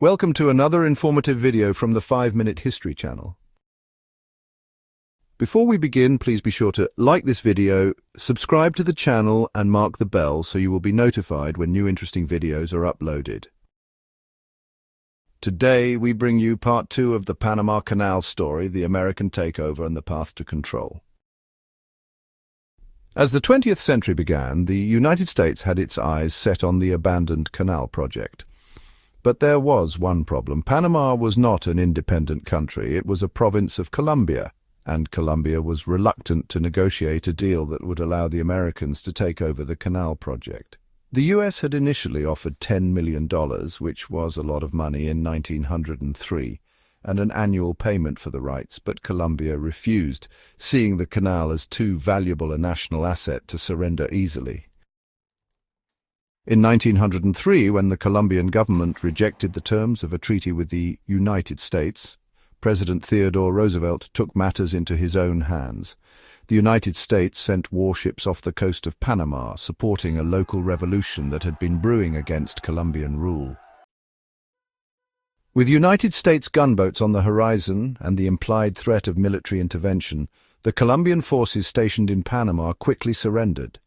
Welcome to another informative video from the 5-Minute History channel. Before we begin, please be sure to like this video, subscribe to the channel and mark the bell so you will be notified when new interesting videos are uploaded. Today we bring you part 2 of the Panama Canal story, the American takeover and the path to control. As the 20th century began, the United States had its eyes set on the abandoned canal project. But there was one problem. Panama was not an independent country. It was a province of Colombia, and Colombia was reluctant to negotiate a deal that would allow the Americans to take over the canal project. The U.S. had initially offered $10 million, which was a lot of money in 1903, and an annual payment for the rights, but Colombia refused, seeing the canal as too valuable a national asset to surrender easily. In 1903, when the Colombian government rejected the terms of a treaty with the United States, President Theodore Roosevelt took matters into his own hands. The United States sent warships off the coast of Panama, supporting a local revolution that had been brewing against Colombian rule. With United States gunboats on the horizon and the implied threat of military intervention, the Colombian forces stationed in Panama quickly surrendered.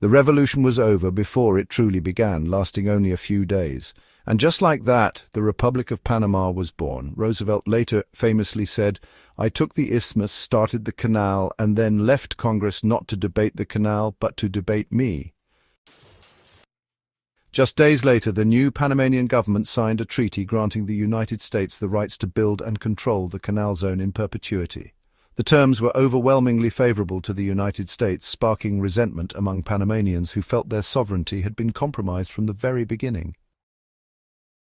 The revolution was over before it truly began, lasting only a few days. And just like that, the Republic of Panama was born. Roosevelt later famously said, "I took the isthmus, started the canal, and then left Congress not to debate the canal, but to debate me." Just days later, the new Panamanian government signed a treaty granting the United States the rights to build and control the Canal Zone in perpetuity. The terms were overwhelmingly favorable to the United States, sparking resentment among Panamanians who felt their sovereignty had been compromised from the very beginning.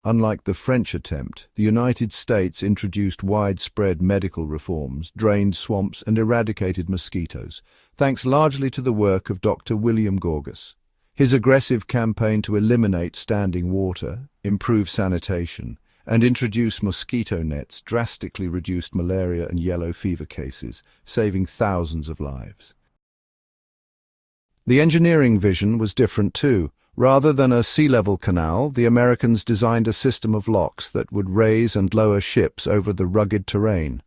Unlike the French attempt, the United States introduced widespread medical reforms, drained swamps and eradicated mosquitoes, thanks largely to the work of Dr. William Gorgas. His aggressive campaign to eliminate standing water, improve sanitation, and introduce mosquito nets drastically reduced malaria and yellow fever cases, saving thousands of lives. The engineering vision was different too. Rather than a sea-level canal, the Americans designed a system of locks that would raise and lower ships over the rugged terrain.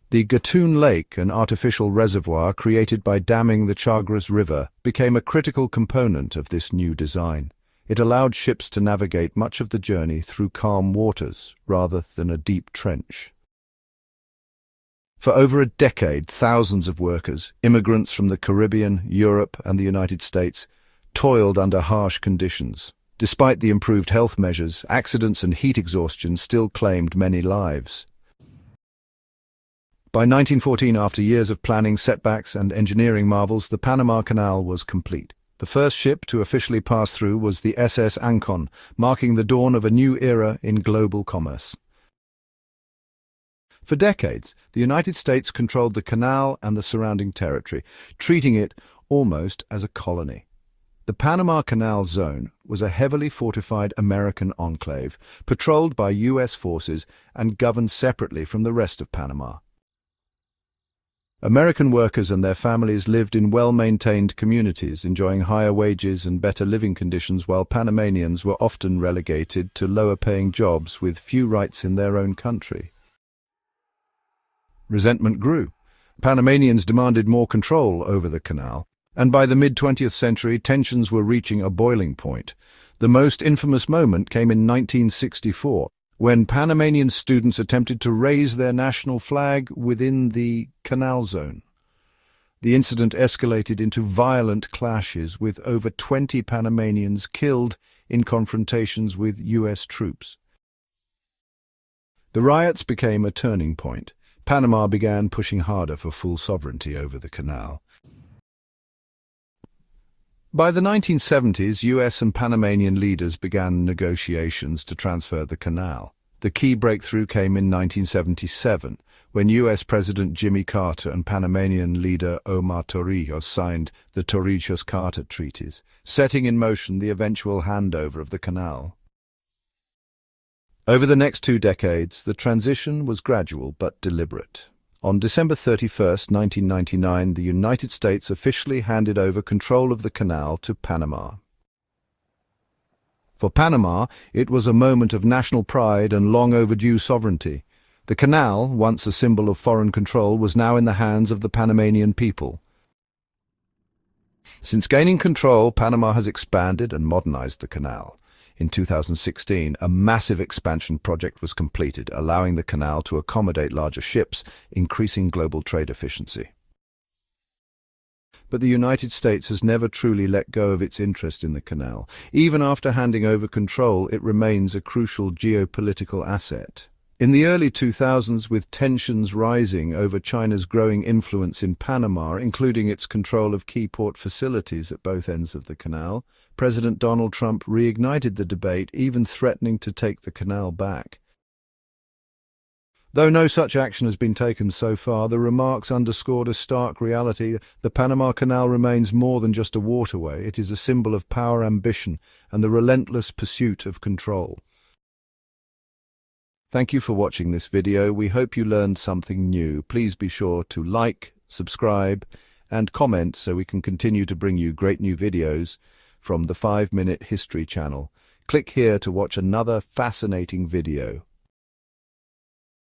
The Gatun Lake, an artificial reservoir created by damming the Chagres River, became a critical component of this new design. It allowed ships to navigate much of the journey through calm waters, rather than a deep trench. For over a decade, thousands of workers, immigrants from the Caribbean, Europe, and the United States, toiled under harsh conditions. Despite the improved health measures, accidents and heat exhaustion still claimed many lives. By 1914, after years of planning, setbacks, and engineering marvels, the Panama Canal was complete. The first ship to officially pass through was the SS Ancon, marking the dawn of a new era in global commerce. For decades, the United States controlled the canal and the surrounding territory, treating it almost as a colony. The Panama Canal Zone was a heavily fortified American enclave, patrolled by U.S. forces and governed separately from the rest of Panama. American workers and their families lived in well-maintained communities, enjoying higher wages and better living conditions, while Panamanians were often relegated to lower-paying jobs with few rights in their own country. Resentment grew. Panamanians demanded more control over the canal, and by the mid-20th century, tensions were reaching a boiling point. The most infamous moment came in 1964, when Panamanian students attempted to raise their national flag within the Canal Zone. The incident escalated into violent clashes, with over 20 Panamanians killed in confrontations with U.S. troops. The riots became a turning point. Panama began pushing harder for full sovereignty over the canal. By the 1970s, U.S. and Panamanian leaders began negotiations to transfer the canal. The key breakthrough came in 1977, when U.S. President Jimmy Carter and Panamanian leader Omar Torrijos signed the Torrijos-Carter Treaties, setting in motion the eventual handover of the canal. Over the next 2 decades, the transition was gradual but deliberate. On December 31, 1999, the United States officially handed over control of the canal to Panama. For Panama, it was a moment of national pride and long overdue sovereignty. The canal, once a symbol of foreign control, was now in the hands of the Panamanian people. Since gaining control, Panama has expanded and modernized the canal. In 2016, a massive expansion project was completed, allowing the canal to accommodate larger ships, increasing global trade efficiency. But the United States has never truly let go of its interest in the canal. Even after handing over control, it remains a crucial geopolitical asset. In the early 2000s, with tensions rising over China's growing influence in Panama, including its control of key port facilities at both ends of the canal, President Donald Trump reignited the debate, even threatening to take the canal back. Though no such action has been taken so far, the remarks underscored a stark reality. The Panama Canal remains more than just a waterway. It is a symbol of power, ambition, and the relentless pursuit of control. Thank you for watching this video. We hope you learned something new. Please be sure to like, subscribe, and comment so we can continue to bring you great new videos from the 5-Minute History channel. Click here to watch another fascinating video.